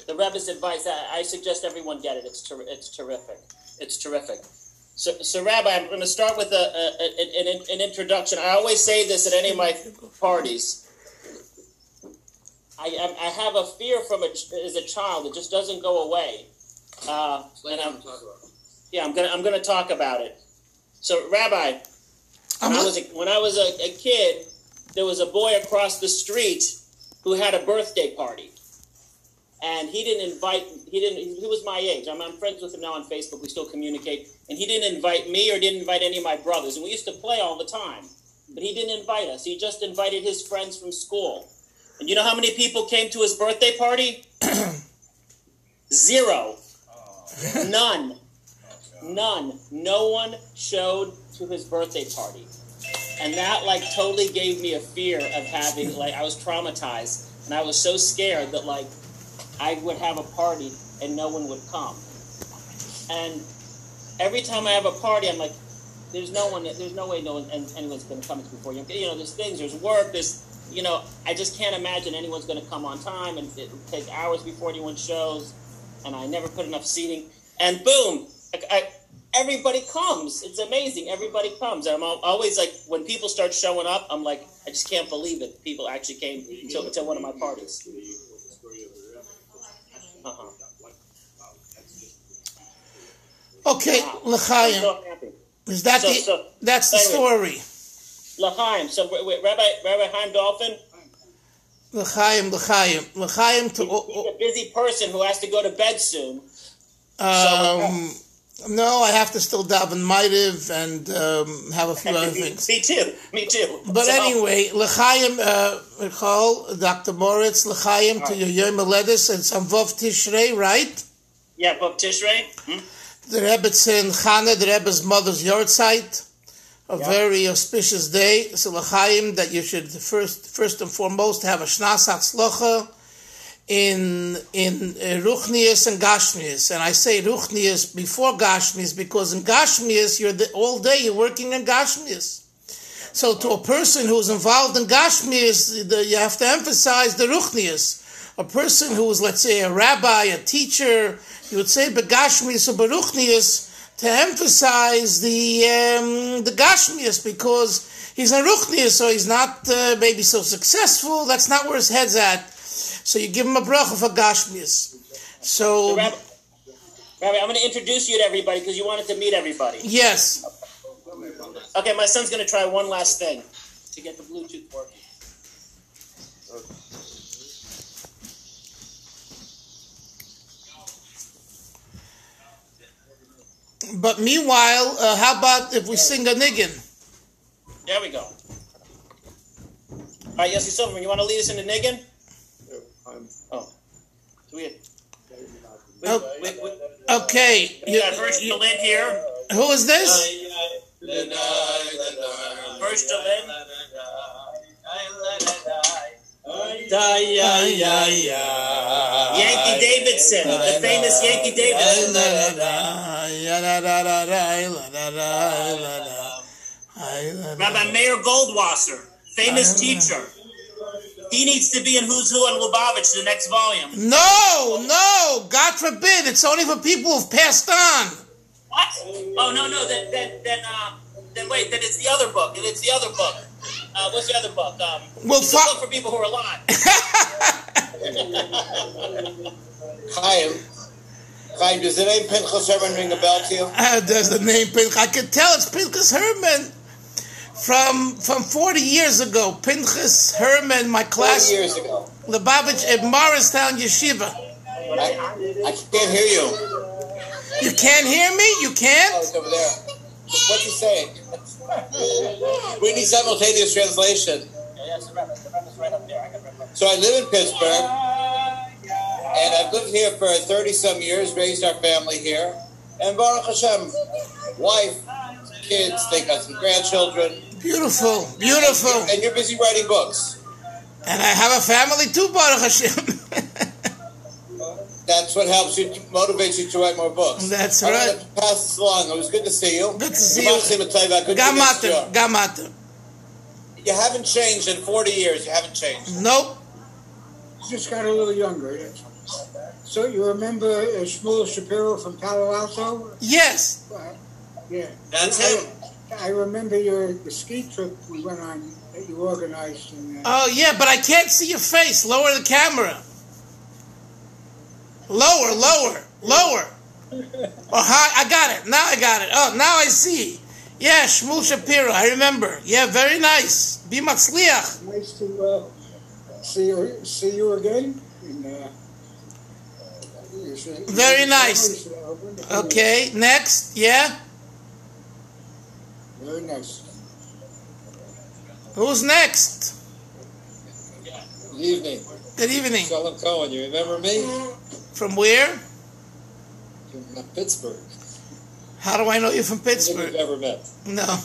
The Rebbe's advice, I suggest everyone get it. It's terrific. It's terrific. So Rabbi, I'm going to start with an introduction. I always say this at any of my parties. I have a fear as a child. It just doesn't go away. I'm going to talk about it. So Rabbi, when I was a kid, there was a boy across the street who had a birthday party. And he was my age. I'm friends with him now on Facebook. We still communicate. And he didn't invite me or didn't invite any of my brothers. And we used to play all the time. But he didn't invite us. He just invited his friends from school. And you know how many people came to his birthday party? 0. None. No one showed to his birthday party. And that totally gave me a fear of having, I was traumatized. And I was so scared that I would have a party and no one would come. And every time I have a party, I'm like, there's no way anyone's going to come before you. There's things, there's work, I just can't imagine anyone's going to come on time, and it would take hours before anyone shows, and I never put enough seating. And boom, everybody comes. It's amazing. Everybody comes. And I'm always when people start showing up, I'm like, I just can't believe it. People actually came to one of my parties. Okay, L'chaim. Is that that's the story? L'chaim. So Rabbi Chaim Dolphin. L'chaim. He's a busy person who has to go to bed soon. No, I have to still daven Maitiv and have a few other things. Me too. But anyway, L'chaim, Michoel, Dr. Moritz, L'chaim to your Yom Haledes and some Vov Tishrei, right? Yeah, Vov Tishrei. The Rebbetzin Chana, the Rebbe's mother's Yahrtzeit, a very auspicious day. So L'chaim, that you should first and foremost have a Shnas Hatzlocha in Ruchnius and Gashmius. And I say Ruchnius before Gashmius because in Gashmius, all day you're working in Gashmius. So to a person who's involved in Gashmius, you have to emphasize the Ruchnius. A person who is, let's say, a rabbi, a teacher, you would say Begashmius or Beruchnius to emphasize the Gashmius because he's a Ruchnius, so he's not maybe so successful. That's not where his head's at. So you give him a bracha for Gashmius. So Rabbi, I'm going to introduce you to everybody because you wanted to meet everybody. Yes. Okay, my son's going to try one last thing to get the Bluetooth working. But meanwhile, how about if we sing a niggin? There we go. All right, Yossi Silverman, you want to lead us in the niggin? Okay. We got first to Lynn here. Who is this? First to Lynn. Yankee Davidson, the famous Yankee Davidson. Rabbi Meir Goldwasser, famous teacher. He needs to be in Who's Who and Lubavitch, the next volume. No, God forbid. It's only for people who've passed on. What? Oh, no, then wait, then it's the other book. What's the other book? It's a book for people who are alive. Chaim, does the name Pinchas Herman ring a bell to you? Does the name Pinchas? I can tell it's Pinchas Herman from 40 years ago. Pinchas Herman, my class. 40 years ago. Lubavitch at Morristown Yeshiva. I can't hear you. You can't hear me? You can't? Oh, it's over there. What's he saying? We need simultaneous translation. So I live in Pittsburgh, and I've lived here for 30-some years, raised our family here, and Baruch Hashem, wife, kids, they got some grandchildren. Beautiful. And you're busy writing books. And I have a family too, Baruch Hashem. That's what helps you, motivates you to write more books. That's right. right. I'm going to pass this along. It was good to see you. Good to see you. Gamata. You haven't changed in 40 years. You haven't changed. Nope. You just got a little younger. So you remember Shmuel Shapiro from Palo Alto? Yes. Yeah. That's him. I remember the ski trip we went on that you organized. Oh, yeah, but I can't see your face. Lower the camera. Lower. Oh, hi, I got it. Now I got it. Oh, now I see. Yeah, Shmuel Shapiro, I remember. Yeah, very nice. Be matzliach. Nice to see you again. Very nice. Okay, next. Yeah? Very nice. Who's next? Good evening. Good evening. Shalom Cohen, you remember me? From where? From Pittsburgh. How do I know you're from I don't think Pittsburgh? we've ever met. No.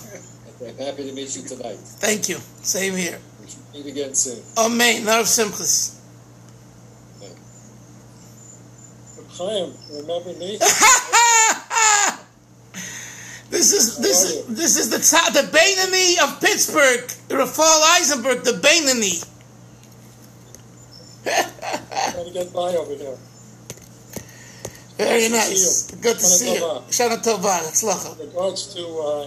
I'm happy to meet you tonight. Thank you. Same here. We should meet again soon. Amen. Nar Simchas. Chaim, remember me? This is the Beinani of Pittsburgh. Rafal Eisenberg, the Beinani. Trying to get by over there. Very nice. Good to see you. Shana Tova. Tzlacha. In regards to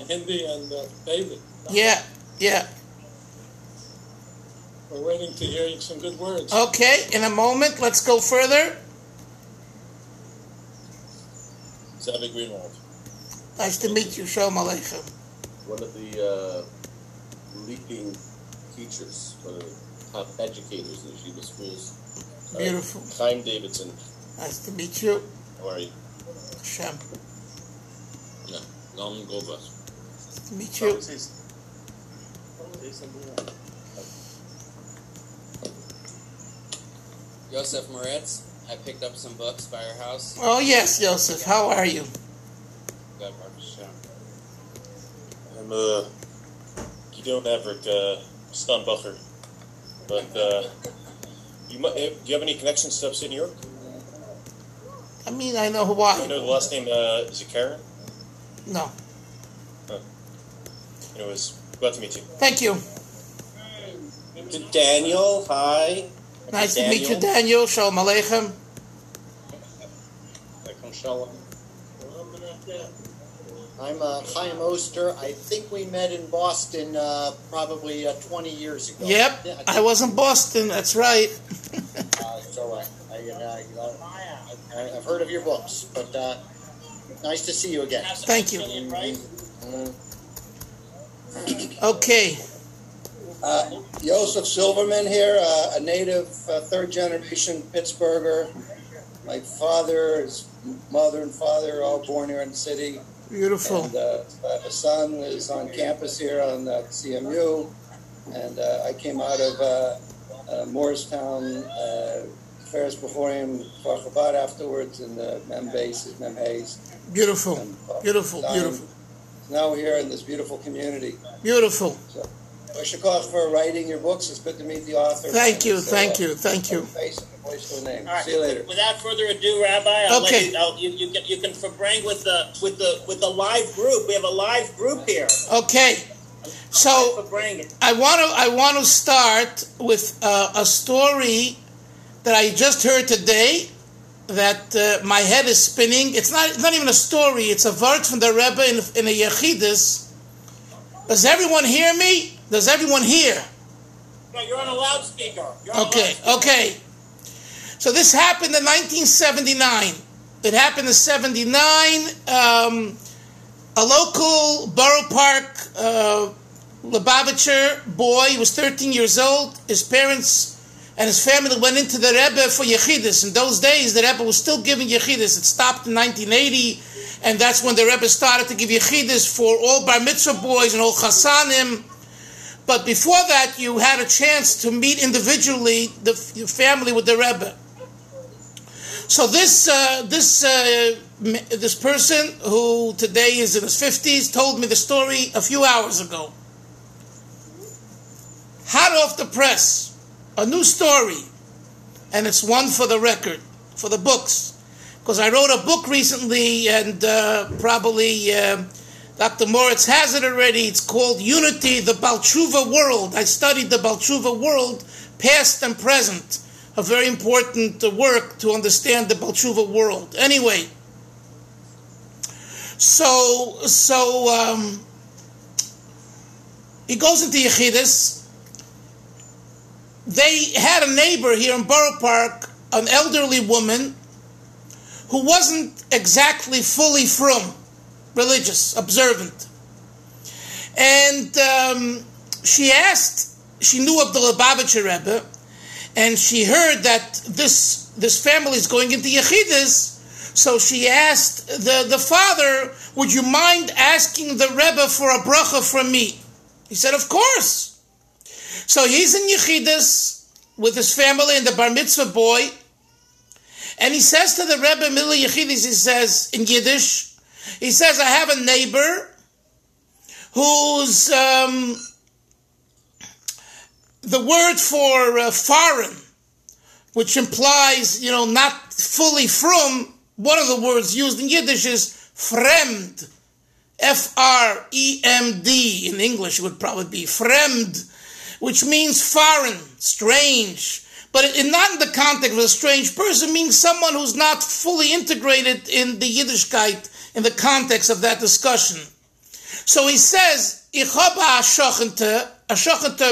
Hindi and David. Yeah. We're waiting to hear some good words. Okay, in a moment, let's go further. Zavi Greenwald. Nice to meet you. Shalom Aleichem. One of the leading teachers, one of the top educators in the Yeshiva schools. Beautiful. Chaim Davidson. Nice to meet you. How are you? Shem. Yeah. Long Gova. Nice to meet you. Yosef Moritz, I picked up some books by your house. Oh, yes, Yosef. How are you? Good, Baruch Hashem. I'm a Gideon Maverick, Stunbacher. But do you have any connections to upstate New York? I mean, I know Hawaii. I know the last name, is it Karen? No. Anyways, glad to meet you. Thank you. Daniel, hi. Nice to meet you, Daniel. Shalom Aleichem. I'm Chaim Oster. I think we met in Boston probably 20 years ago. Yep, I was in Boston. That's right. So I've heard of your books, but nice to see you again. Thank you. Okay. Joseph Silverman here, a native third-generation Pittsburgher. My father, his mother and father are all born here in the city. Beautiful. And I have a son who is on campus here on CMU. And I came out of Morristown, Ferris Bechorim, Kfar Chabad afterwards, and the Mem Bases, Mem Hayes. Beautiful. Beautiful. Now we're here in this beautiful community. Beautiful. So, Shakach for writing your books. It's good to meet the author. Thank you. So, thank you. Thank you. Face and voice to a name. All right. See you later. Without further ado, Rabbi, I'll Okay. let you can bring with the live group. We have a live group here. Okay. So Fabring. I want to start with a story that I just heard today that my head is spinning. It's not even a story. It's a word from the Rebbe in a Yechidus. Does everyone hear me? Does everyone hear? No, you're on a loudspeaker. Okay. So this happened in 1979. It happened in 79. A local borough park Lubavitcher boy, he was 13 years old. His parents and his family went into the Rebbe for Yechidus. In those days, the Rebbe was still giving Yechidus. It stopped in 1980, and that's when the Rebbe started to give Yechidus for all Bar Mitzvah boys and all Chasanim. But before that, you had a chance to meet individually your family with the Rebbe. So this person, who today is in his 50s, told me the story a few hours ago. Hot off the press, a new story, and it's one for the record, for the books. Because I wrote a book recently, and probably Dr. Moritz has it already. It's called Unity, the Baal Tshuva World. I studied the Baal Tshuva world, past and present, a very important work to understand the Baal Tshuva world. Anyway, so he goes into Yechidus. They had a neighbor here in Borough Park, an elderly woman who wasn't exactly fully frum, religious, observant. And she knew of the Lubavitcher Rebbe, and she heard that this family is going into Yechidus, so she asked the father, would you mind asking the Rebbe for a bracha from me? He said, of course. So he's in Yechidus with his family and the bar mitzvah boy, and he says to the Rebbe, Mila Yechidus, he says in Yiddish, he says, I have a neighbor who's the word for foreign, which implies, not fully frum. One of the words used in Yiddish is fremd, F-R-E-M-D. In English it would probably be fremd, which means foreign, strange. But not in the context of a strange person, means someone who's not fully integrated in the Yiddishkeit, in the context of that discussion. So he says, Ashachente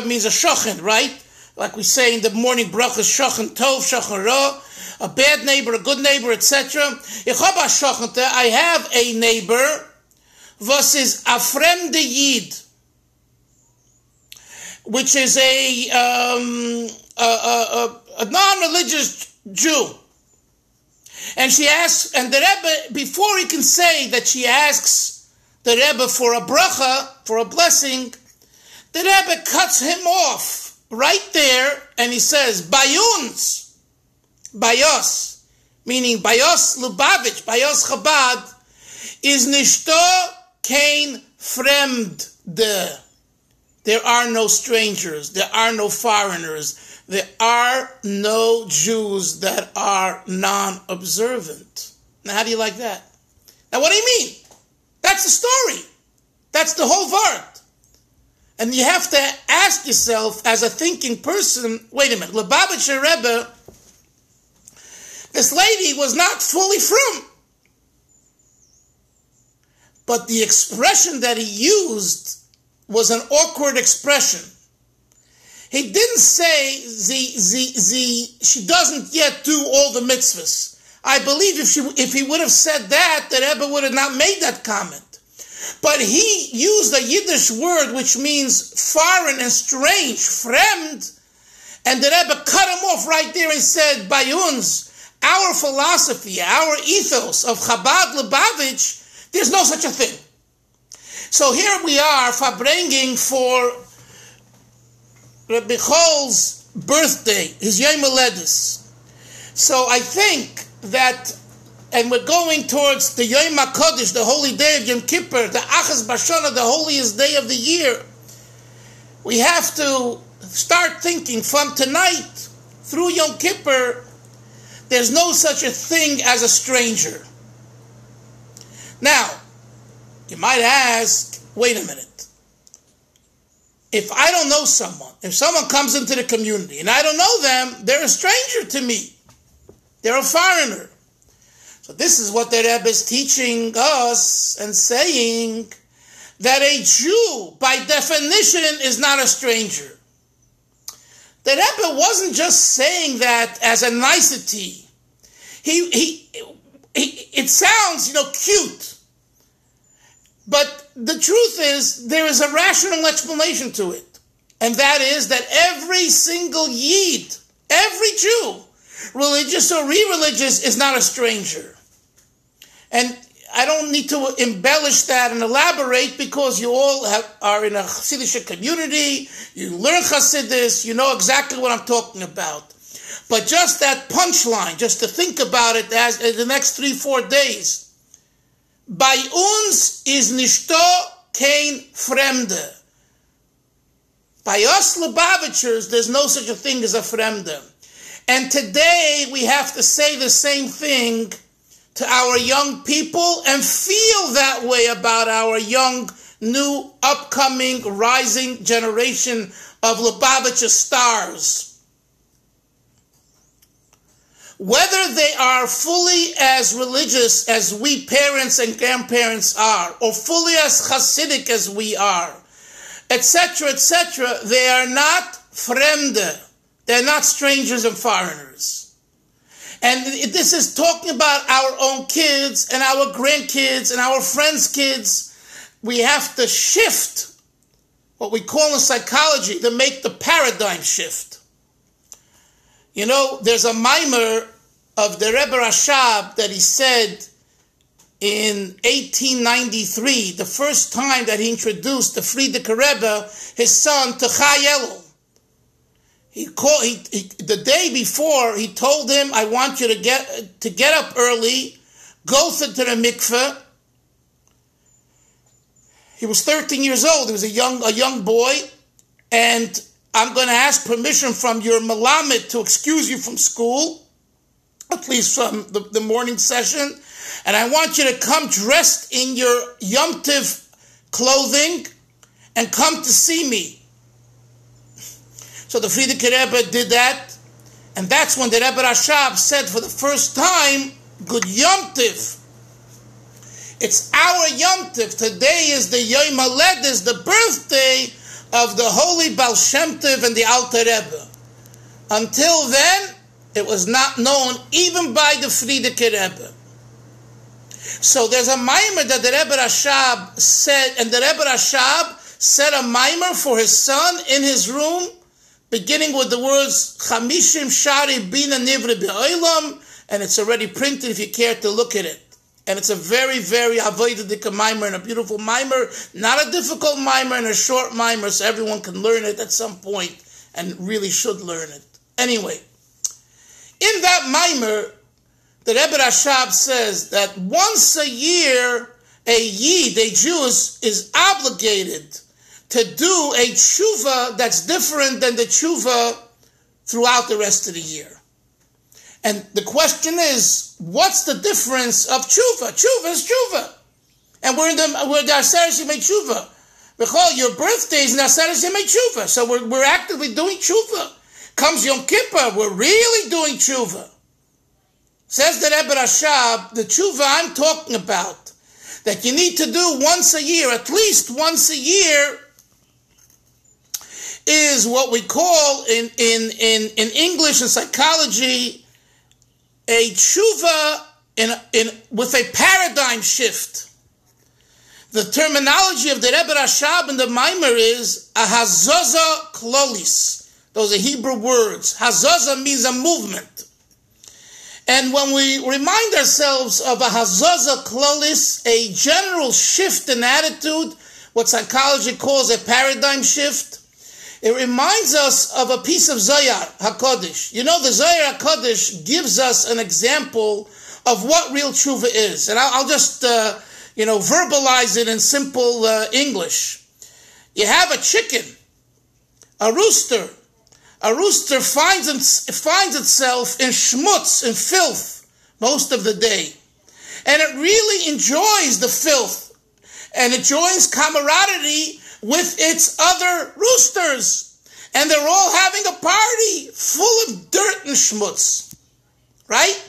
means a shochin, right? Like we say in the morning brachas, shochin tov, shochin ra, a bad neighbor, a good neighbor, etc. I have a neighbor, was is a fremde Yid, which is a non-religious Jew. And she asks, and the Rebbe, before he can say that she asks the Rebbe for a bracha, for a blessing, the Rebbe cuts him off right there, and he says, Bayuns, Bayos, meaning Bayos Lubavitch, Bayos Chabad, is nishto kein fremde. There are no strangers, there are no foreigners, there are no Jews that are non-observant. Now, how do you like that? Now, what do you mean? That's the story. That's the whole Vart. And you have to ask yourself, as a thinking person, wait a minute, Lubavitcher Rebbe, this lady was not fully frum. But the expression that he used was an awkward expression. He didn't say, she doesn't yet do all the mitzvahs. I believe if he would have said that, the Rebbe would have not made that comment. But he used a Yiddish word which means foreign and strange, fremd, and the Rebbe cut him off right there and said, Bayuns, our philosophy, our ethos of Chabad Lubavitch, there's no such a thing. So here we are, bringing for Michoel's birthday, his Yom Holedus. So I think that, and we're going towards the Yom HaKodesh, the holy day of Yom Kippur, the Achaz Bashana, the holiest day of the year. We have to start thinking from tonight through Yom Kippur, there's no such a thing as a stranger. Now, you might ask, wait a minute. If I don't know someone, if someone comes into the community and I don't know them, they're a stranger to me. They're a foreigner. So this is what the Rebbe is teaching us and saying that a Jew, by definition, is not a stranger. The Rebbe wasn't just saying that as a nicety. It sounds, cute. But the truth is, there is a rational explanation to it. And that is that every single Yid, every Jew, religious or irreligious, is not a stranger. And I don't need to embellish that and elaborate because you all are in a Hasidic community, you learn Hasidus, you know exactly what I'm talking about. But just that punchline, just to think about it as in the next 3-4 days, bei uns is nishto kein fremde. By us Lubavitchers, there's no such a thing as a fremde. And today we have to say the same thing to our young people and feel that way about our young, new, upcoming, rising generation of Lubavitcher stars. whether they are fully as religious as we parents and grandparents are, or fully as Hasidic as we are, etc., they are not fremde. They're not strangers and foreigners. And this is talking about our own kids and our grandkids and our friends' kids. We have to shift what we call in psychology to make the paradigm shift. You know, there's a mimer of the Rebbe Rashab that he said in 1893, the first time that he introduced the Frierdiker Rebbe, his son, to Chayel. The day before, he told him, I want you to get up early, go to the mikveh. He was 13 years old. He was a young boy, and I'm going to ask permission from your melamed to excuse you from school, at least from the morning session, and I want you to come dressed in your Yom Tiv clothing and come to see me. So the Frierdiker Rebbe did that, and that's when the Rebbe Rashab said for the first time, Good Yom Tiv. It's our Yom Tiv. Today is the Yom Haledet, is the birthday of the holy Baal Shem Tov and the Alter Rebbe. Until then, it was not known even by the Frierdiker Rebbe. So there's a mimer that the Rebbe Rashab said, and the Rebbe Rashab said a mimer for his son in his room, beginning with the words Chamishim Shari Bina Nivre Be'olam, and it's already printed if you care to look at it. And it's a very, very avoided mimer and a beautiful mimer, not a difficult mimer and a short mimer, so everyone can learn it at some point and really should learn it. Anyway, in that mimer, the Rebbe Rashab says that once a year, a Yid, a Jew, is obligated to do a tshuva that's different than the tshuva throughout the rest of the year. And the question is, what's the difference of tshuva? Tshuva is tshuva. And we're the Aseret Yemei Tshuva. Michoel, your birthday is in Aseret Yemei Tshuva. So we're actively doing tshuva. Comes Yom Kippur, we're really doing tshuva. Says the Rebbe Rashab, the tshuva I'm talking about, that you need to do once a year, at least once a year, is what we call in English and psychology a tshuva with a paradigm shift. The terminology of the Rebbe Rashab and the Maimer is a hazaza klolis. Those are Hebrew words. Hazaza means a movement. And when we remind ourselves of a hazaza klolis, a general shift in attitude, what psychology calls a paradigm shift, it reminds us of a piece of Zohar HaKodesh. You know, the Zohar HaKodesh gives us an example of what real tshuva is. And I'll just, verbalize it in simple English. You have a chicken, a rooster. A rooster finds itself in schmutz, in filth, most of the day. And it really enjoys the filth. And it joins camaraderie with its other roosters. And they're all having a party full of dirt and schmutz. Right?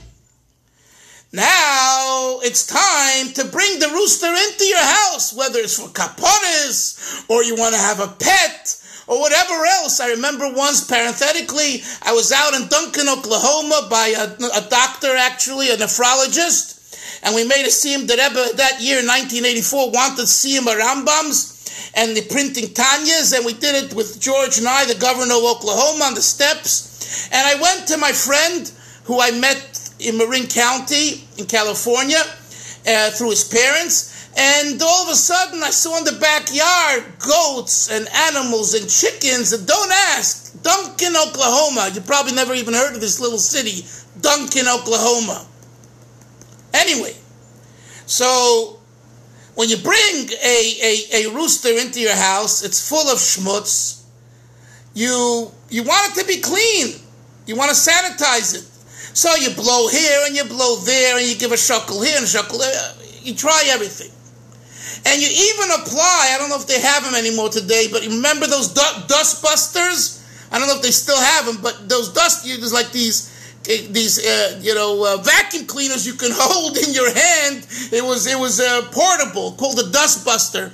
Now, it's time to bring the rooster into your house, whether it's for kaponis, or you want to have a pet, or whatever else. I remember once, parenthetically, I was out in Duncan, Oklahoma, by a doctor, actually, a nephrologist, and we made a siyum. The Rebbe that year, 1984, wanted siyum Rambams, and the printing Tanyas, and we did it with George Nye, the governor of Oklahoma, on the steps. And I went to my friend, who I met in Marin County, in California, through his parents, and all of a sudden I saw in the backyard goats and animals and chickens, and don't ask, Duncan, Oklahoma. You probably never even heard of this little city, Duncan, Oklahoma. Anyway, so when you bring a rooster into your house, it's full of schmutz. You want it to be clean. You want to sanitize it. So you blow here and you blow there and you give a shuckle here and a shuckle there. You try everything. And you even apply, I don't know if they have them anymore today, but you remember those dust busters? I don't know if they still have them, but those dust, there's like these vacuum cleaners you can hold in your hand. It was portable, called a dust buster.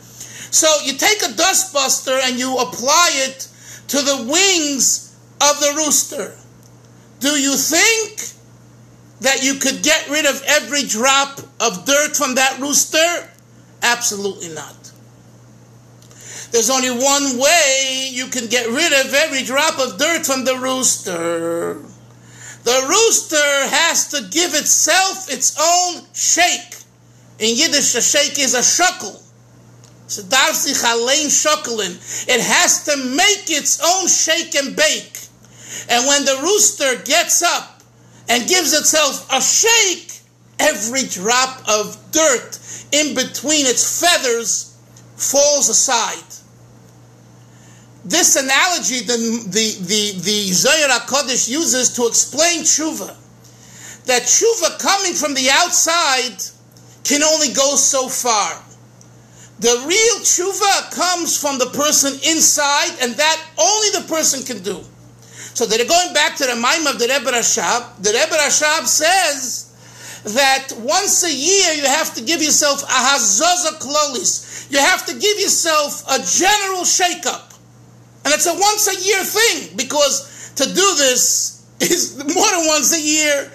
So you take a dust buster and you apply it to the wings of the rooster. Do you think that you could get rid of every drop of dirt from that rooster? Absolutely not. There's only one way you can get rid of every drop of dirt from the rooster. The rooster has to give itself its own shake. In Yiddish, a shake is a shuckle. It has to make its own shake and bake. And when the rooster gets up and gives itself a shake, every drop of dirt in between its feathers falls aside. This analogy the Zohar HaKodesh uses to explain tshuva, that tshuva coming from the outside can only go so far. The real tshuva comes from the person inside, and that only the person can do. So they're going back to the Maim of the Rebbe Rashab. The Rebbe Rashab says that once a year you have to give yourself a hazaza klolis. You have to give yourself a general shake-up. And it's a once a year thing, because to do this is more than once a year.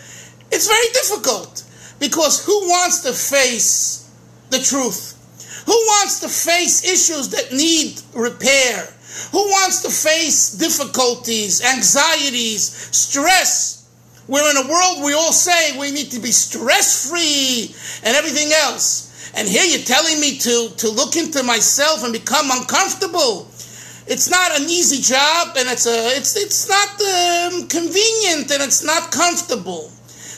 It's very difficult, because who wants to face the truth? Who wants to face issues that need repair? Who wants to face difficulties, anxieties, stress? We're in a world we all say we need to be stress-free and everything else. And here you're telling me to look into myself and become uncomfortable. It's not an easy job, and it's not convenient, and it's not comfortable.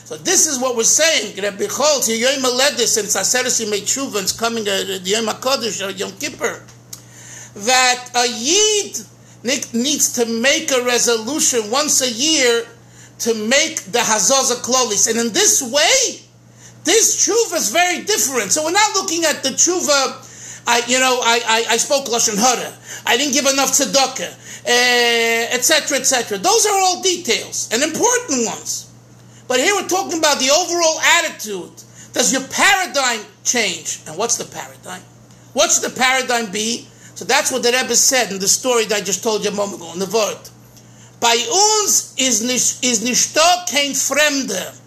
So this is what we're saying. Rabbi Michoel, to Yom Haledes, and Tzaseres Yimei Tshuva, it's coming the Yom HaKodesh or Yom Kippur, that a Yid needs to make a resolution once a year to make the Hazaza Klolis. And in this way, this tshuva is very different. So we're not looking at the tshuva, I spoke Lashon Hara, I didn't give enough tzedakah, etc., etc. Those are all details and important ones. But here we're talking about the overall attitude. Does your paradigm change? And what's the paradigm? What should the paradigm be? So that's what the Rebbe said in the story that I just told you a moment ago, in the word. Bei uns is nicht da kein Fremde.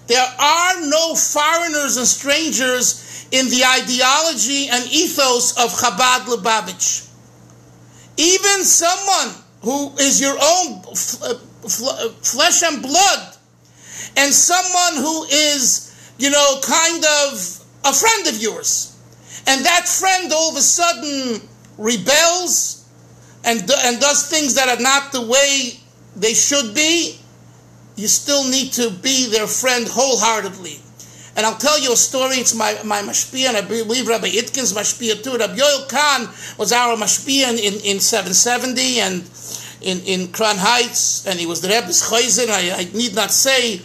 There are no foreigners and strangers in the ideology and ethos of Chabad Lubavitch. Even someone who is your own flesh and blood, and someone who is, kind of a friend of yours, and that friend all of a sudden rebels and does things that are not the way they should be, you still need to be their friend wholeheartedly. And I'll tell you a story. It's my mashpia, and I believe Rabbi Itkin's mashpia too. Rabbi Yoel Kahn was our mashpia in 770 and in Crown Heights, and he was the Rebbe's chayzen. I need not say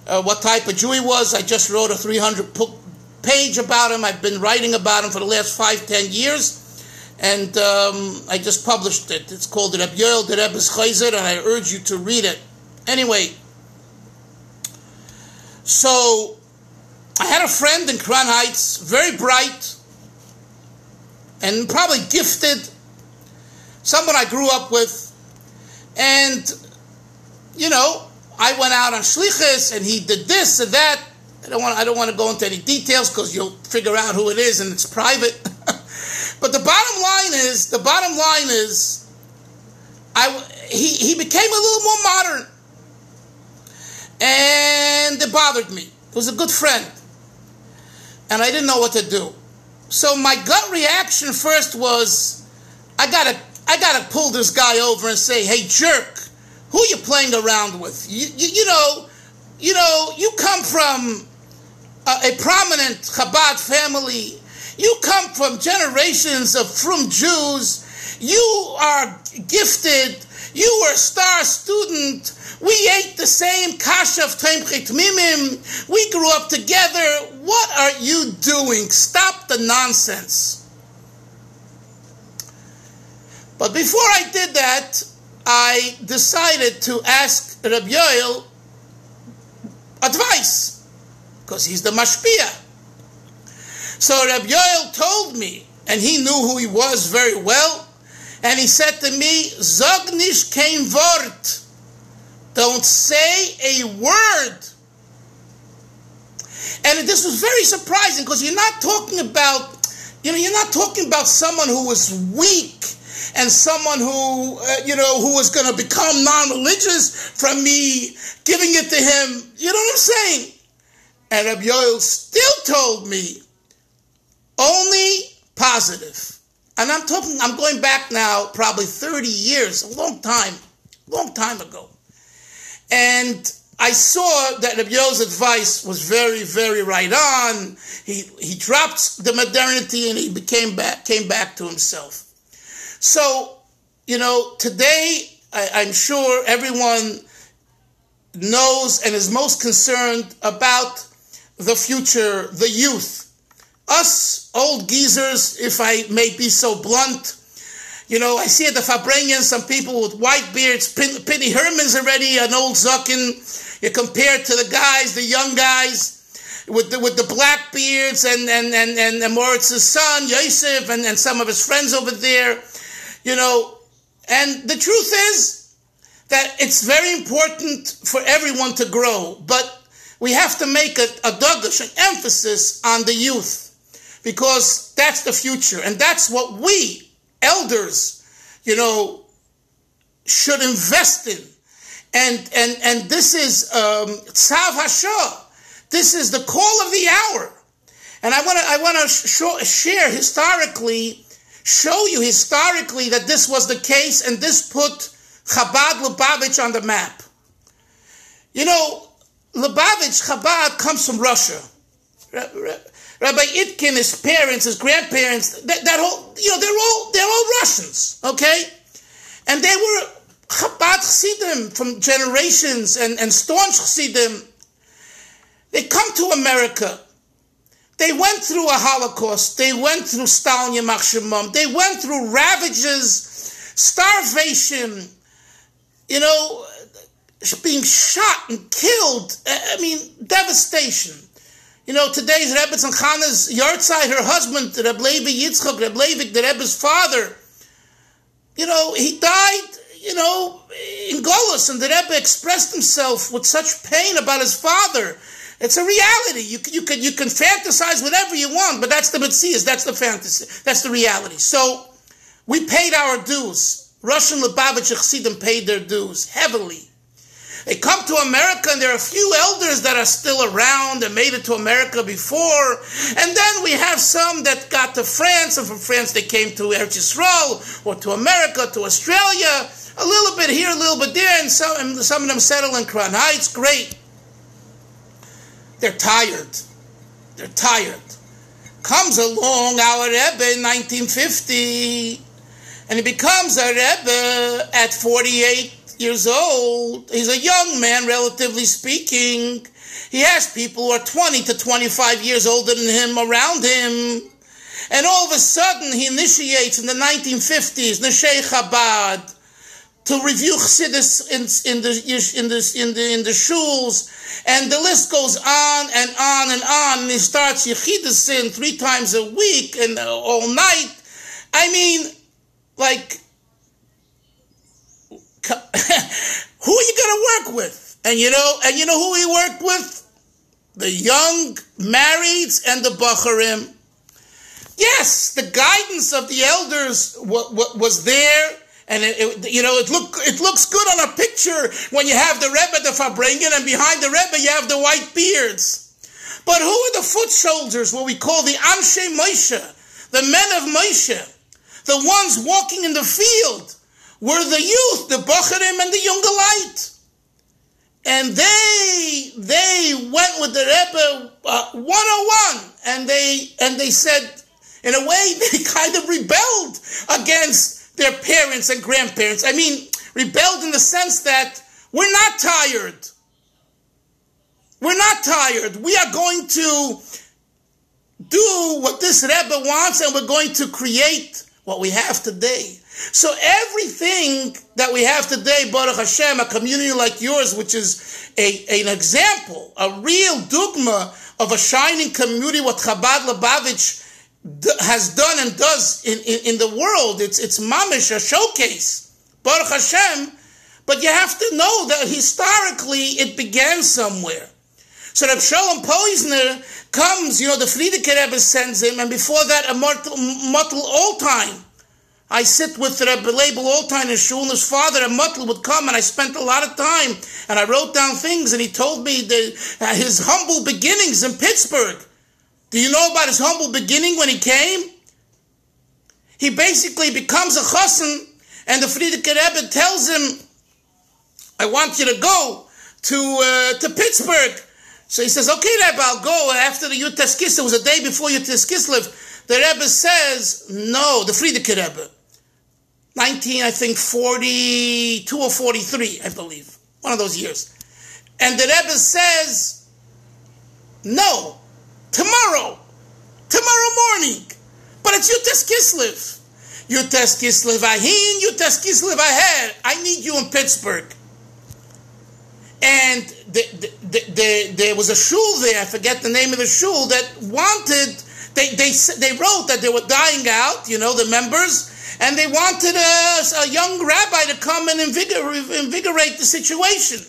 what type of Jew he was. I just wrote a 300-page about him. I've been writing about him for the last 5-10 years, and I just published it. It's called Rabbi Yoel, the Rebbe's chayzen, and I urge you to read it. Anyway, so I had a friend in Crown Heights, very bright, and probably gifted, someone I grew up with, and, I went out on shlichus, and he did this and that. I don't want to go into any details, because you'll figure out who it is, and it's private. But the bottom line is, he became a little more modern, and it bothered me. He was a good friend, and I didn't know what to do. So my gut reaction first was, I gotta pull this guy over and say, hey, jerk, who are you playing around with? You come from a prominent Chabad family. You come from generations of frum Jews. You are gifted. You were a star student. We ate the same kasha of Tomchei Tmimim. We grew up together. What are you doing? Stop the nonsense. But before I did that, I decided to ask Rabbi Yoel advice, because he's the mashpia. So Reb Yoel told me, and he knew who he was very well, and he said to me, Zog nish kein Wort. Don't say a word. And this was very surprising, because you're not talking about someone who was weak and someone who, who was going to become non-religious from me giving it to him. You know what I'm saying? And Reb Yoel still told me, only positive. And I'm going back now probably 30 years, a long time ago. And I saw that Reb Yoel's advice was very, very right on. He dropped the modernity and he came back to himself. So, today I'm sure everyone knows and is most concerned about the future, the youth. Us old geezers, if I may be so blunt, I see at the Farbrengen some people with white beards. Pitney Herman's already an old zuckin. You compare to the guys, the young guys, with the black beards and Moritz's son, Yosef, and some of his friends over there, And the truth is that it's very important for everyone to grow, but we have to make an emphasis on the youth, because that's the future, and that's what we elders, should invest in. And this is Tzav Hashah. This is the call of the hour. And I want to show you historically that this was the case, and this put Chabad Lubavitch on the map. Lubavitch, Chabad, comes from Russia. Rabbi Itkin, his parents, his grandparents, they're all Russians, okay? And they were Chabad Chassidim from generations and staunch Chassidim. They come to America. They went through a Holocaust. They went through Stalin Yamach Shemam. They went through ravages, starvation, being shot and killed. Devastation. Today's Rebbetzin Chana's Yahrtzeit, her husband, Reb Levi Yitzchak, Reb Levi, the Rebbe's father, he died, in Golus, and the Rebbe expressed himself with such pain about his father. It's a reality. You can fantasize whatever you want, but that's the Metzias, that's the fantasy, that's the reality. So we paid our dues. Russian Lubavitch Chassidim paid their dues heavily. They come to America, and there are a few elders that are still around and made it to America before. And then we have some that got to France, and from France they came to Eretz Yisrael, or to America, to Australia, a little bit here, a little bit there, and some of them settle in Crown Heights. Great. They're tired. Comes along our Rebbe in 1950, and he becomes a Rebbe at 48 years old. He's a young man, relatively speaking. He has people who are 20 to 25 years older than him around him. And all of a sudden, he initiates in the 1950s, Neshei Chabad, to review Chassidus in the shuls, and the list goes on and on and on. And he starts Yechidus 3 times a week and all night. Who are you going to work with? And you know who he worked with? The young marrieds and the Bacharim. Yes, the guidance of the elders was there, and it looks good on a picture when you have the Rebbe, the Farbrengen, and behind the Rebbe you have the white beards. But who are the foot soldiers, what we call the Anshe Moshe, the men of Moshe, the ones walking in the field? Were the youth, the Bacharim and the Jungelite. And they went with the Rebbe 101, and they said, in a way, they kind of rebelled against their parents and grandparents. Rebelled in the sense that we're not tired. We are going to do what this Rebbe wants, and we're going to create what we have today. So everything that we have today, Baruch Hashem, a community like yours, which is an example, a real dogma of a shining community, what Chabad Lubavitch has done and does in the world. It's mamish, a showcase, Baruch Hashem. But you have to know that historically it began somewhere. So Reb Shalom Poizner comes, the Friedeker Rebbe sends him, and before that a Mottel Oldtime. I sit with Rebbe Label Oldtime in Shul, and his father, a Mottel, would come, and I spent a lot of time, and I wrote down things, and he told me his humble beginnings in Pittsburgh. Do you know about his humble beginning when he came? He basically becomes a chassan, and the Friedeker Rebbe tells him, I want you to go to Pittsburgh. So he says, okay, Rebbe, I'll go after the Yutes Kislev. It was a day before Yutes Kislev. The Rebbe says, no, the Friedeker Rebbe. 42 or 43, I believe. One of those years. And the Rebbe says, no, tomorrow morning. But it's Yutes Kislev. Yutes Kislev ahin, Yutes Kislev aher. I need you in Pittsburgh. And there was a shul there, I forget the name of the shul, that wanted, they wrote that they were dying out, the members, and they wanted a young rabbi to come and invigorate the situation.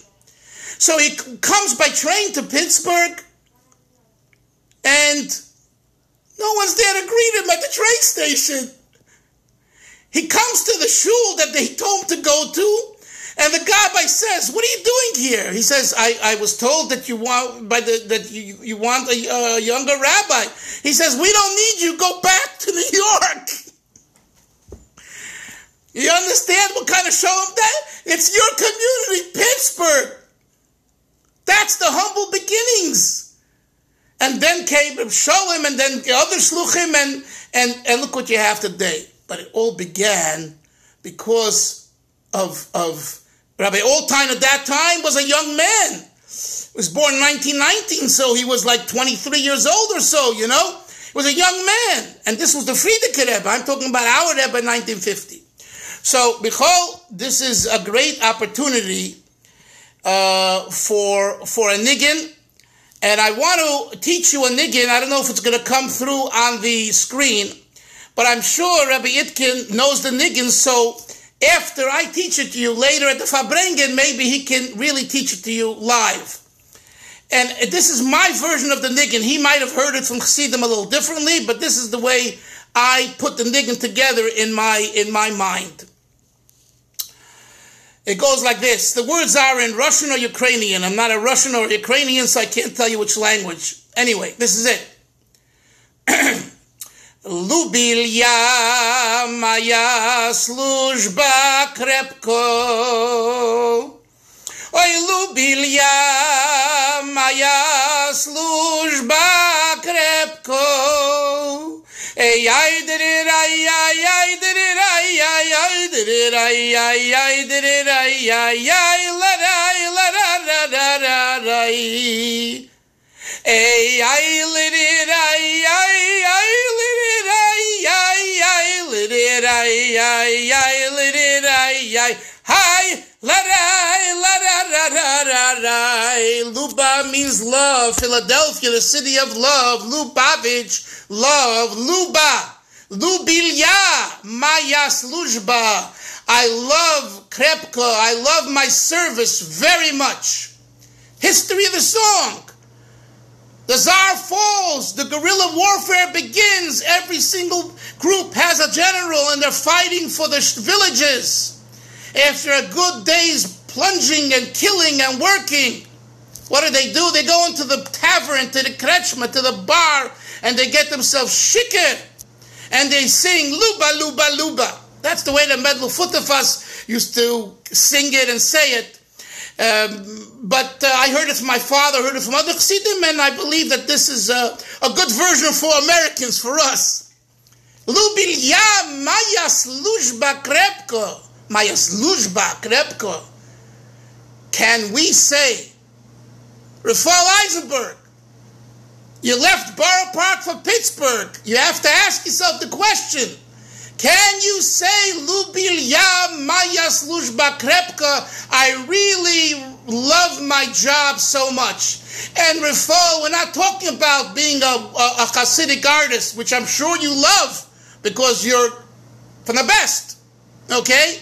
So he comes by train to Pittsburgh, and no one's there to greet him at the train station. He comes to the shul that they told him to go to, and the Gabbai says, "What are you doing here?" He says, "I was told that you want you want a younger rabbi." He says, "We don't need you. Go back to New York." You understand what kind of show of that? It's your community, Pittsburgh. That's the humble beginnings. And then came Sholem, and then the other shluchim, and look what you have today. But it all began because of Rabbi Oldtime at that time was a young man. He was born in 1919, so he was like 23 years old or so, He was a young man. And this was the Friedeker Rebbe. I'm talking about our Rebbe in 1950. So, Michoel, this is a great opportunity for a niggin. And I want to teach you a niggin. I don't know if it's going to come through on the screen, but I'm sure Rabbi Itkin knows the niggin, so after I teach it to you later at the Fabrengen, maybe he can really teach it to you live. And this is my version of the niggin. He might have heard it from Chassidim a little differently, but this is the way I put the niggin together in my mind. It goes like this. The words are in Russian or Ukrainian. I'm not a Russian or Ukrainian, so I can't tell you which language. Anyway, this is it. Lubilya moja slużba krepko. Oj, lubilya moja slużba krepko. Ej, ay, did ay, ay, ay, did ay, ay, ay, did ay, ay, ay, did ay, ay, ay, la, Ey, ay, lit it, ay, ay, ay, lit it, ay, ay, ay, lit it, ay, ay, ay, lit it, ay, ay, hi, la, Luba means love. Philadelphia, the city of love. Lubavitch, love. Luba, Lubilya, moja služba. I love Krepko. I love my service very much. History of the song. The Tsar falls, the guerrilla warfare begins, every single group has a general and they're fighting for the villages. After a good day's plunging and killing and working, what do? They go into the tavern, to the kretschma, to the bar, and they get themselves shikir, and they sing luba, luba, luba. That's the way the Medlu Futafas used to sing it and say it. But I heard it from my father, heard it from other Chassidim, and I believe that this is a good version for Americans, for us. Lubilya moja služba krepko. Moja služba krepko. Can we say, Rafal Eisenberg, you left Borough Park for Pittsburgh. You have to ask yourself the question, Can you say, Lubil ya maya slushba krepka, I really love my job so much? And Rifo, we're not talking about being a Hasidic artist, which I'm sure you love, because you're from the best, okay?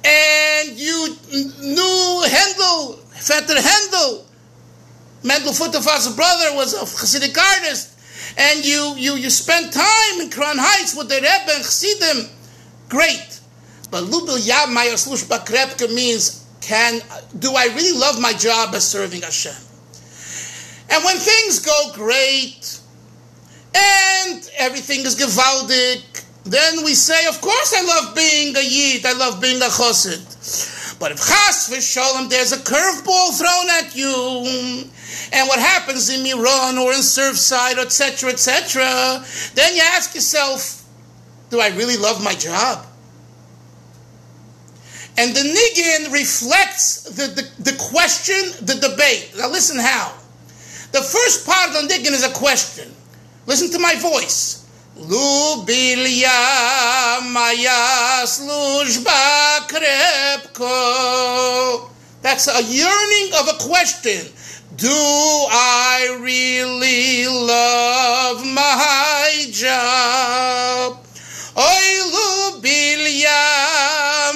And you knew Handel, Vetter Handel, Mendel Futterfass's brother was a Hasidic artist, and you spent time in Crown Heights with the Rebbe and Chassidim. Great. But Lubil Yab Maya Slushba Krepka means, do I really love my job as serving Hashem? And when things go great, and everything is gewaldig, then we say, of course I love being a Yid, I love being a Chassid. But if Chas v'Sholem, there's a curveball thrown at you, and what happens in Miron or in Surfside, etc., then you ask yourself, do I really love my job? And the niggin reflects the question, the debate. Now listen how. The first part of the niggin is a question. Listen to my voice. Lubilya maya slushba krepko. That's a yearning of a question. Do I really love my job? Oy lubilya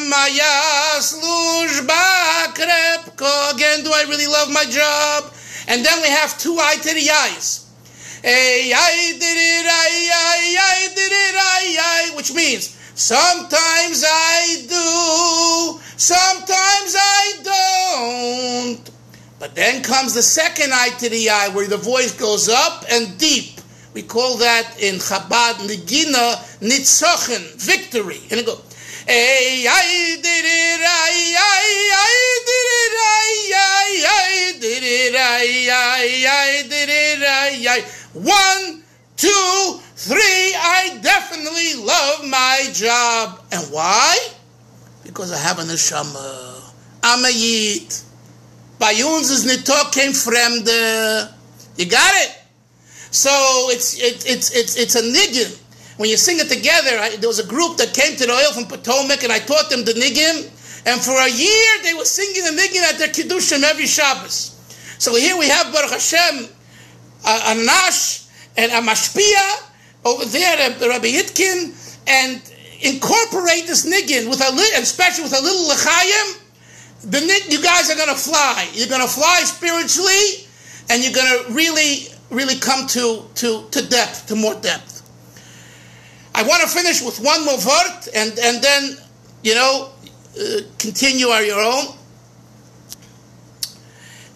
maya slushba krepko. Again, do I really love my job? And then we have two eye to the eyes. Hey, I did it, which means sometimes I do, sometimes I don't. But then comes the second eye to the eye, where the voice goes up and deep. We call that in Chabad Nigina Nitzochen, victory. And it goes, hey, I did it, I did it, I did it. 1, 2, 3, I definitely love my job. And why? Because I have a neshama. I'm a Yid. Bei uns is Nitok came fremde. You got it? So it's a niggin. When you sing it together, there was a group that came to the oil from Potomac, and I taught them the niggin. And for a year, they were singing the niggin at their kiddushim every Shabbos. So here we have Baruch Hashem, a Nash and a Mashpia over there, Rabbi Yitkin, and incorporate this niggin with especially with a little l'chaim. You guys are going to fly. You're going to fly spiritually, and you're going to really come to depth, to more depth. I want to finish with one more vort, and then, continue on your own.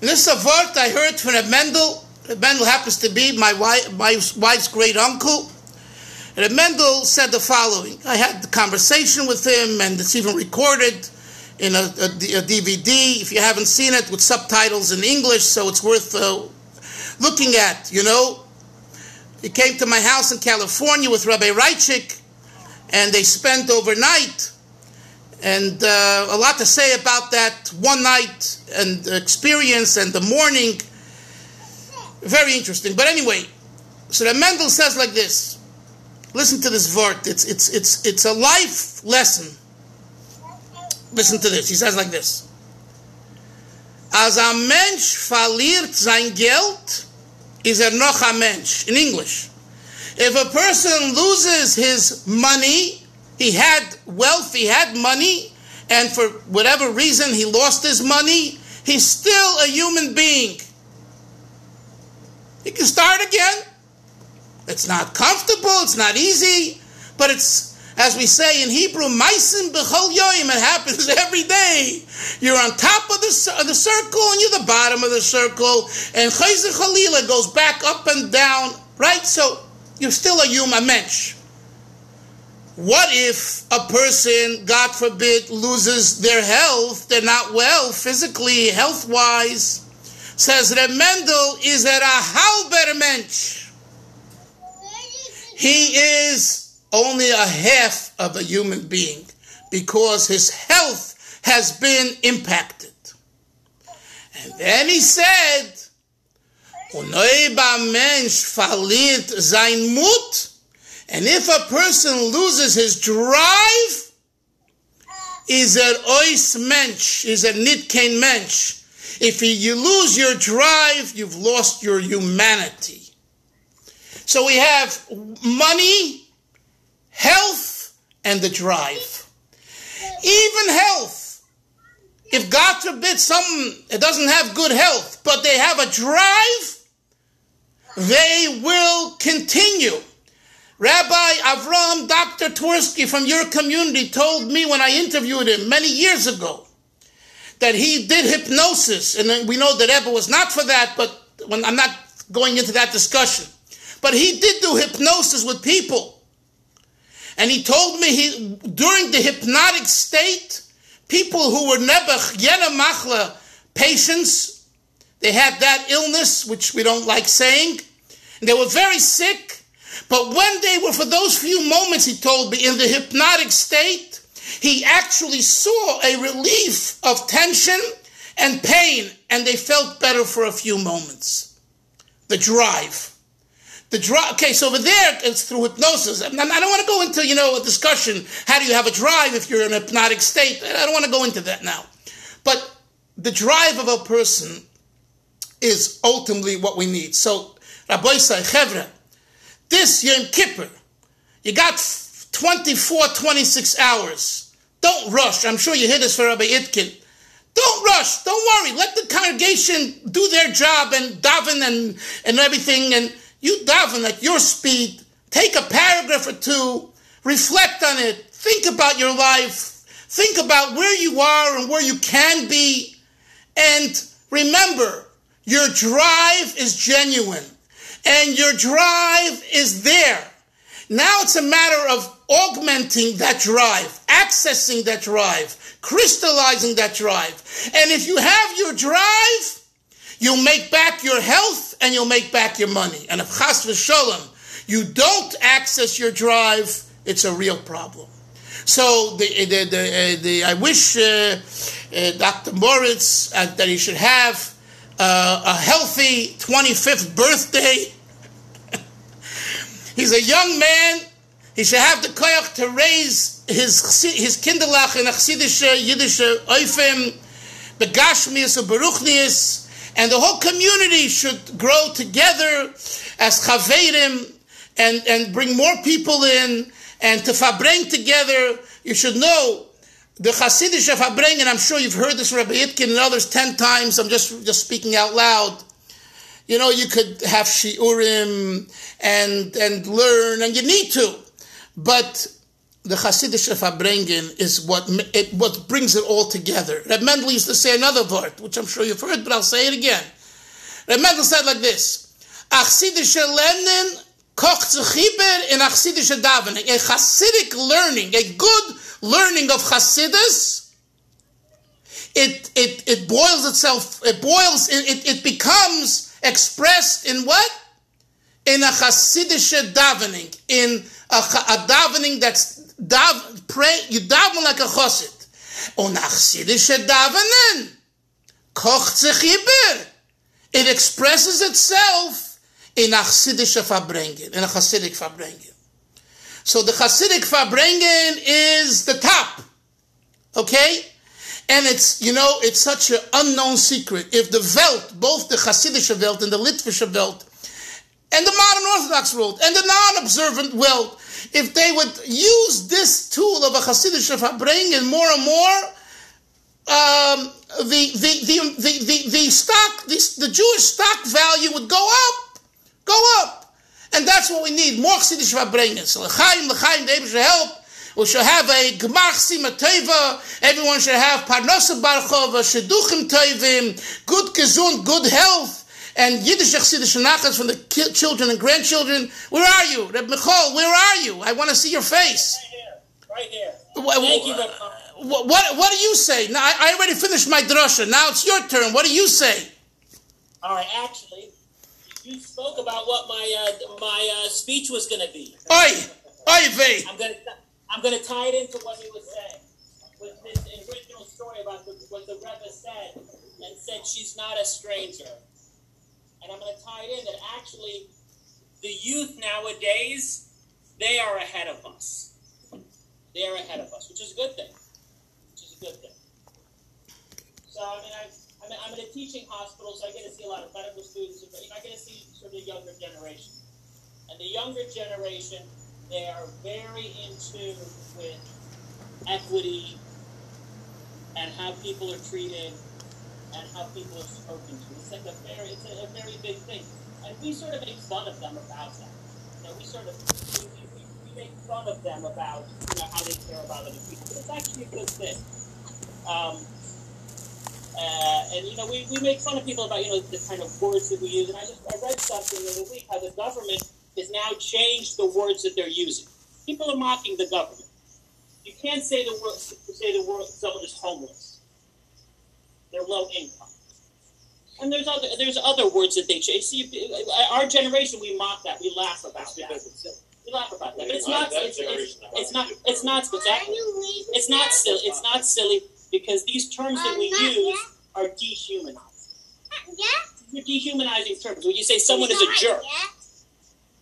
And this is a vort I heard from Reb Mendel. Reb Mendel happens to be my wife's great uncle. Reb Mendel said the following. I had the conversation with him, and it's even recorded in a DVD, if you haven't seen it, with subtitles in English, so it's worth looking at, He came to my house in California with Rabbi Reichik, and they spent overnight, and a lot to say about that one night and experience and the morning. Very interesting. But anyway, so the Mendel says like this. Listen to this vort. It's a life lesson. Listen to this. He says like this. As a mensch verliert sein Geld, is noch a mensch. In English. If a person loses his money, he had wealth, he had money, and for whatever reason he lost his money, he's still a human being. He can start again. It's not comfortable, it's not easy, but it's, as we say in Hebrew, maisim b'chol yoyim, it happens every day. You're on top of the circle and you're the bottom of the circle, and chayzer chalila goes back up and down, right? So you're still a human mensch. What if a person, God forbid, loses their health, they're not well physically, health-wise? Says Reb Mendel is a halber mensch. He is only a half of a human being because his health has been impacted. And then he said, And if a person loses his drive, is an ois mensch, is a nitkein mensch. If you lose your drive, you've lost your humanity. So we have money, health, and the drive. Even health. If God forbid someone doesn't have good health, but they have a drive, they will continue. Rabbi Avram Dr. Twersky from your community told me when I interviewed him many years ago that he did hypnosis, and we know that Rebbe was not for that, but I'm not going into that discussion. But he did do hypnosis with people. And he told me during the hypnotic state, people who were nebach yena machla patients, they had that illness, which we don't like saying, and they were very sick. But when they were, for those few moments, he told me, in the hypnotic state, he actually saw a relief of tension and pain, and they felt better for a few moments. The drive. Okay, so over there, it's through hypnosis. I don't want to go into, a discussion, how do you have a drive if you're in a hypnotic state? I don't want to go into that now. But the drive of a person is ultimately what we need. So, Rabbi Say, Chevra, this Yom Kippur, you got 26 hours. Don't rush. I'm sure you hear this for Rabbi Itkin. Don't rush. Don't worry. Let the congregation do their job and daven and everything. And you daven at your speed. Take a paragraph or two. Reflect on it. Think about your life. Think about where you are and where you can be. And remember, your drive is genuine. And your drive is there. Now it's a matter of augmenting that drive, accessing that drive, crystallizing that drive. And if you have your drive, you'll make back your health and you'll make back your money. And if chas v'sholem, you don't access your drive, it's a real problem. So I wish Dr. Moritz that he should have a healthy 25th birthday. He's a young man. He should have the koyach to raise his kinderlach in a chassidische, Yiddische oifim, begashmius and beruchnius, and the whole community should grow together as chaverim and bring more people in and to fabring together. You should know the chassidische fabring, and I'm sure you've heard this from Rabbi Itkin and others 10 times. I'm just speaking out loud. You could have shiurim and learn, and you need to. But the Chassidish Fabrengen is what brings it all together. Reb Mendel used to say another word, which I'm sure you've heard, but I'll say it again. Reb Mendel said like this: Achsidische lernen kocht zechiber in Achsidische davening. A Chassidic learning, a good learning of Chassidus, it boils itself. It becomes expressed in what? In a Chassidish davening, in a davening that's you daven like a chassid. Und Chassidish davening, kocht sich iber. It expresses itself in a Chassidish Fabrengen, in a Chassidic Fabrengen. So the Chassidic Fabrengen is the top, okay? And it's such an unknown secret. If the Welt, both the Chassidische Welt and the Litvische Welt, and the modern Orthodox world, and the non-observant world, if they would use this tool of a Chassidish Fabrengen more and more, the Jewish stock value would go up, and that's what we need, more Chassidish Fabrengen. So l'chaim, the Rebbe should help. We should have a Gemach Sima Teva. Everyone should have Parnasa Barchova, Shidduchim Tevim, good gesund, good health, and Yiddish Chassidish Nachas from the children and grandchildren. Where are you? Reb Michoel, where are you? I want to see your face. Right here. Thank you. What do you say? Now, I already finished my drasha. Now it's your turn. What do you say? All right, actually, you spoke about what my speech was going to be. Vey. I'm going to tie it into what he was saying with this original story about what the Rebbe said and said she's not a stranger. And I'm going to tie it in that actually the youth nowadays, they are ahead of us. They are ahead of us, which is a good thing. So, I'm in a teaching hospital, so I get to see a lot of medical students. I get to see sort of the younger generation. And the younger generation, they are very in tune with equity and how people are treated and how people are spoken to. It's like a very big thing. And we sort of make fun of them about that. We make fun of them about how they care about other people. But it's actually a good thing. And we make fun of people about the kind of words that we use. And I read something the other week how the government has now changed the words that they're using. People are mocking the government. You can't say the word someone is homeless. They're low income. And there's other words that they change. See, our generation, we mock that. We laugh about that. We laugh about that. But it's not. It's not exactly. It's not silly. It's not silly because these terms that we use are dehumanizing. You're dehumanizing terms. When you say someone is a jerk,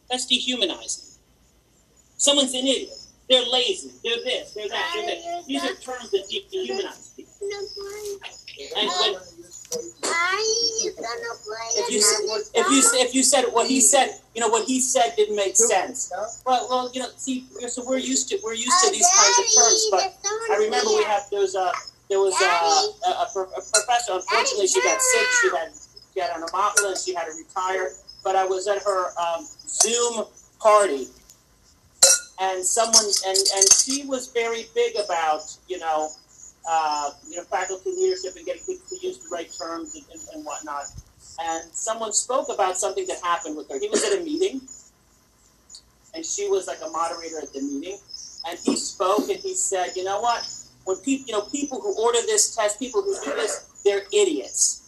that's dehumanizing. Someone's an idiot. They're lazy. They're this. They're that. They're that. These are terms that dehumanize people. And if you said what he said, what he said didn't make sense. Well, see, so we're used to these kinds of terms. But I remember there was a professor. Unfortunately, she got sick. She had an Michoel, and she had to retire. But I was at her Zoom party, and she was very big about faculty leadership and getting people to use the right terms and whatnot. And someone spoke about something that happened with her. He was at a meeting, and she was like a moderator at the meeting. And he spoke, and he said, "You know what? When people who order this test, people who do this, they're idiots."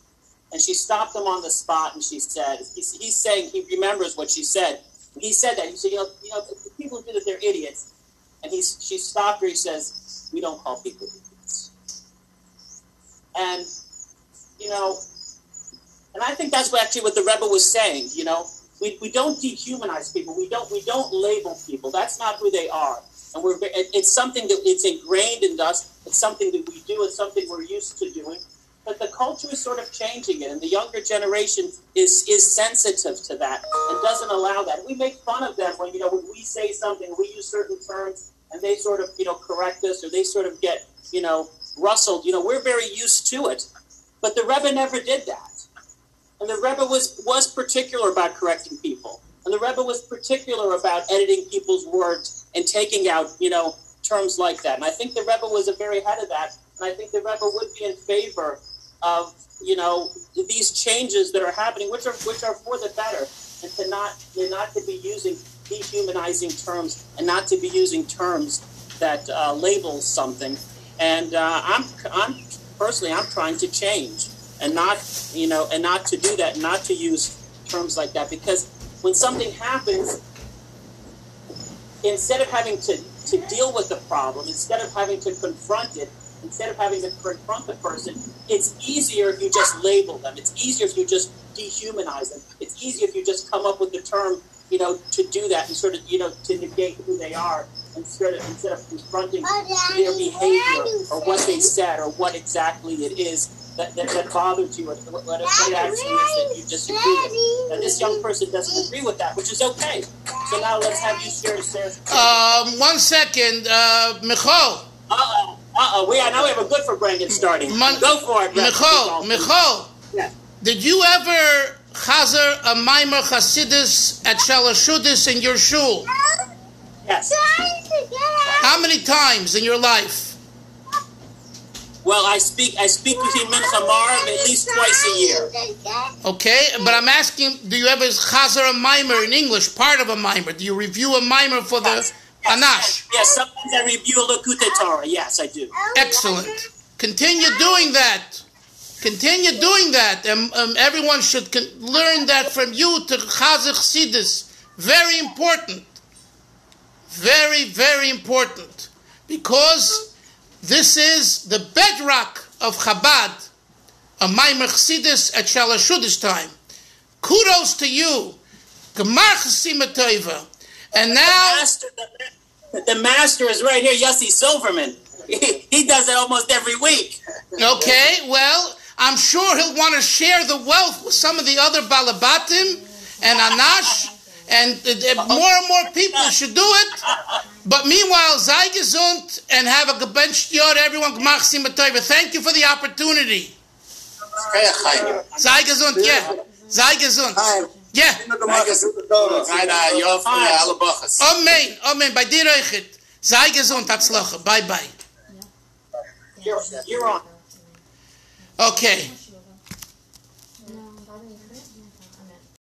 And she stopped him on the spot, and she said, "He's saying he remembers what she said." He said that. He said, the people who do that, they're idiots." And she stopped her. He says, "We don't call people idiots." And and I think that's what the Rebbe was saying. We don't dehumanize people. We don't label people. That's not who they are. And it's something that it's ingrained in us. It's something that we do. It's something we're used to doing. But the culture is sort of changing it, and the younger generation is sensitive to that and doesn't allow that. We make fun of them when we say something, we use certain terms, and they sort of correct us, or they sort of get rustled. We're very used to it, but the Rebbe never did that. And the Rebbe was particular about correcting people. And the Rebbe was particular about editing people's words and taking out, terms like that. And I think the Rebbe was very ahead of that. And I think the Rebbe would be in favor of, these changes that are happening, which are for the better, and not to be using dehumanizing terms and not to be using terms that label something. And I'm trying to change. And not to do that, not to use terms like that, because when something happens, instead of having to deal with the problem, instead of having to confront it, instead of having to confront the person, it's easier if you just label them. It's easier if you just dehumanize them. It's easier if you just come up with the term, to do that and sort of, to negate who they are, instead of confronting their behavior or what they said or what exactly it is that bothers you, or what it actually is that you disagree with. And this young person doesn't agree with that, which is okay. So now let's have you share. 1 second, Michoel. Now we have a good for brain starting. Go for it, Michoel. Yeah. Did you ever chazer a Maimer Chasidus at Shalashudis in your shul? Yes. How many times in your life? Well, I speak between Mincha Marav at least twice a year. Okay, but I'm asking, do you ever chazer a Maimer in English, part of a Maimer? Do you review a Maimer for the Anash? Yes, sometimes I review a Likutei Torah. Yes, I do. Excellent. Continue doing that. Continue doing that. And everyone should learn that from you to chazer Chassidus. Very important. Very, very important. Because this is the bedrock of Chabad, a Maimer Chassidus at Shalashudis time. Kudos to you. Gemar Chasima Tova. And now... The master is right here, Yossi Silverman. He does it almost every week. Okay, well, I'm sure he'll want to share the wealth with some of the other Balabatim and Anash, and more and more people should do it. But meanwhile, sei gesund and have a gebencht Yod, everyone. Gmach Simcha Tova. Thank you for the opportunity. Sei gesund, yeah. Sei gesund. Yeah. Amen. Amen. Bei dir euch. Sei gesund. Hatzlacha. Bye bye. You're on. Okay.